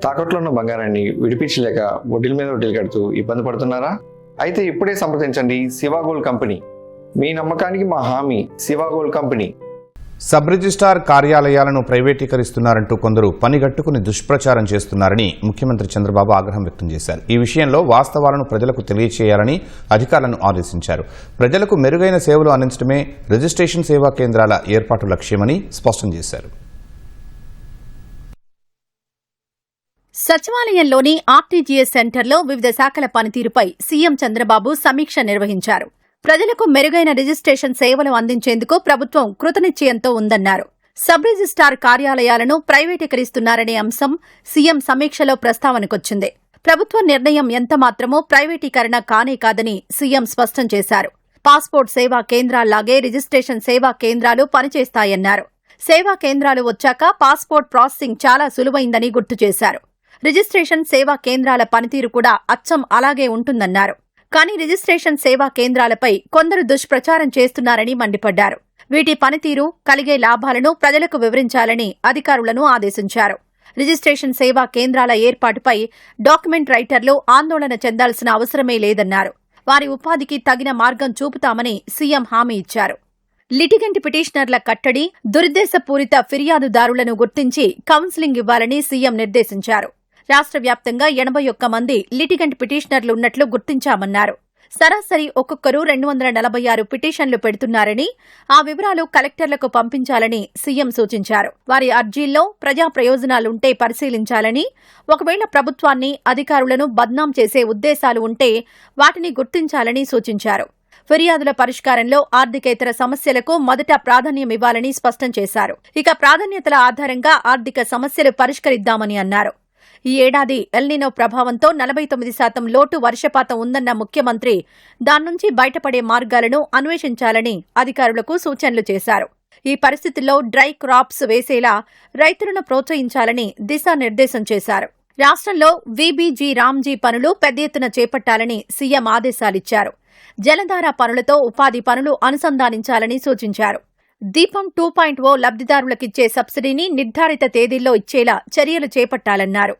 తాకట్లో ఉన్న బంగారాన్ని విడిపించలేక వడ్డీల మీద వడ్డీలు కడుతూ ఇబ్బంది పడుతున్నారా? అయితే ఇప్పుడే సంప్రదించండి శివ గోల్డ్ కంపెనీ. మీ నమ్మకానికి మా హామీ Shiva gold company. Sub registrar కార్యాలయాలను ప్రైవేటీకరిస్తున్నారంటూ కొందరు పనిగట్టుకుని దుష్ప్రచారం చేస్తున్నారని ముఖ్యమంత్రి చంద్రబాబు ఆగ్రహం వ్యక్తం చేశారు. ఈ విషయంలో వాస్తవాలను ప్రజలకు తెలియచేయాలని అధికారులను ఆదేశించారు. ప్రజలకు మెరుగైన సేవలు అందించడమే రిజిస్ట్రేషన్ సేవా కేంద్రాల ఏర్పాటు లక్ష్యమని స్పష్టం చేశారు. సచివాలయంలోని ఆర్టీజీఎస్ సెంటర్లో వివిధ శాఖల పనితీరుపై సీఎం చంద్రబాబు సమీక్ష నిర్వహించారు. ప్రజలకు మెరుగైన రిజిస్ట్రేషన్ సేవలు అందించేందుకు ప్రభుత్వం కృతనిశ్చయంతో ఉందన్నారు. సబ్ రిజిస్ట్రార్ కార్యాలయాలను ప్రైవేటీకరిస్తున్నారనే అంశం సీఎం సమీక్షలో ప్రస్తావనకొచ్చింది. ప్రభుత్వ నిర్ణయం ఎంతమాత్రమూ ప్రైవేటీకరణ కానే కాదని సీఎం స్పష్టం చేశారు. పాస్పోర్ట్ సేవా కేంద్రాల్లాగే రిజిస్ట్రేషన్ సేవా కేంద్రాలు పనిచేస్తాయన్నారు. సేవా కేంద్రాలు వచ్చాక పాస్పోర్ట్ ప్రాసెసింగ్ చాలా సులువైందని గుర్తు చేశారు. రిజిస్ట్రేషన్ సేవా కేంద్రాల పనితీరు కూడా అచ్చం అలాగే ఉంటుందన్నారు. కానీ రిజిస్ట్రేషన్ సేవా కేంద్రాలపై కొందరు దుష్ప్రచారం చేస్తున్నారని మండిపడ్డారు. వీటి పనితీరు, కలిగే లాభాలను ప్రజలకు వివరించాలని అధికారులను ఆదేశించారు. రిజిస్ట్రేషన్ సేవా కేంద్రాల ఏర్పాటుపై డాక్యుమెంట్ రైటర్లు ఆందోళన చెందాల్సిన అవసరమే లేదన్నారు. వారి ఉపాధికి తగిన మార్గం చూపుతామని సీఎం హామీ ఇచ్చారు. లిటిగెంట్ పిటిషనర్ల కట్టడి, దురుద్దేశపూరిత ఫిర్యాదుదారులను గుర్తించి కౌన్సిలింగ్ ఇవ్వాలని సీఎం నిర్దేశించారు. రాష్ట్ర వ్యాప్తంగా 81 మంది లిటిగెంట్ పిటిషనర్లు ఉన్నట్లు గుర్తించామన్నారు. సరాసరి ఒక్కొక్కరు 246 పిటిషన్లు పెడుతున్నారని, ఆ వివరాలు కలెక్టర్లకు పంపించాలని సీఎం సూచించారు. వారి అర్జీల్లో ప్రజా ప్రయోజనాలుంటే పరిశీలించాలని, ఒకవేళ ప్రభుత్వాన్ని, అధికారులను బద్నాం చేసే ఉద్దేశాలు ఉంటే వాటిని గుర్తించాలని సూచించారు. ఫిర్యాదుల పరిష్కారంలో ఆర్థికేతర సమస్యలకు మొదట ప్రాధాన్యమివ్వాలని స్పష్టం చేశారు. ఇక ప్రాధాన్యతల ఆధారంగా ఆర్థిక సమస్యలు పరిష్కరిద్దామని అన్నారు. ఈ ఏడాది ఎల్నినో ప్రభావంతో 49% లోటు వర్షపాతం ఉందన్న ముఖ్యమంత్రి దాని నుంచి బయటపడే మార్గాలను అన్వేషించాలని అధికారులకు సూచనలు చేశారు. ఈ పరిస్థితుల్లో డ్రై క్రాప్స్ వేసేలా రైతులను ప్రోత్సహించాలని దిశానిర్దేశం చేశారు. రాష్ట్రంలో వీబీజీ రామ్జీ పనులు పెద్ద ఎత్తున చేపట్టాలని సీఎం ఆదేశాలిచ్చారు. జలధార పనులతో ఉపాధి పనులు అనుసంధానించాలని సూచించారు. దీపం 2.0 లబ్ధిదారులకిచ్చే సబ్సిడీని నిర్ధారిత తేదీల్లో ఇచ్చేలా చర్యలు చేపట్టాలన్నారు.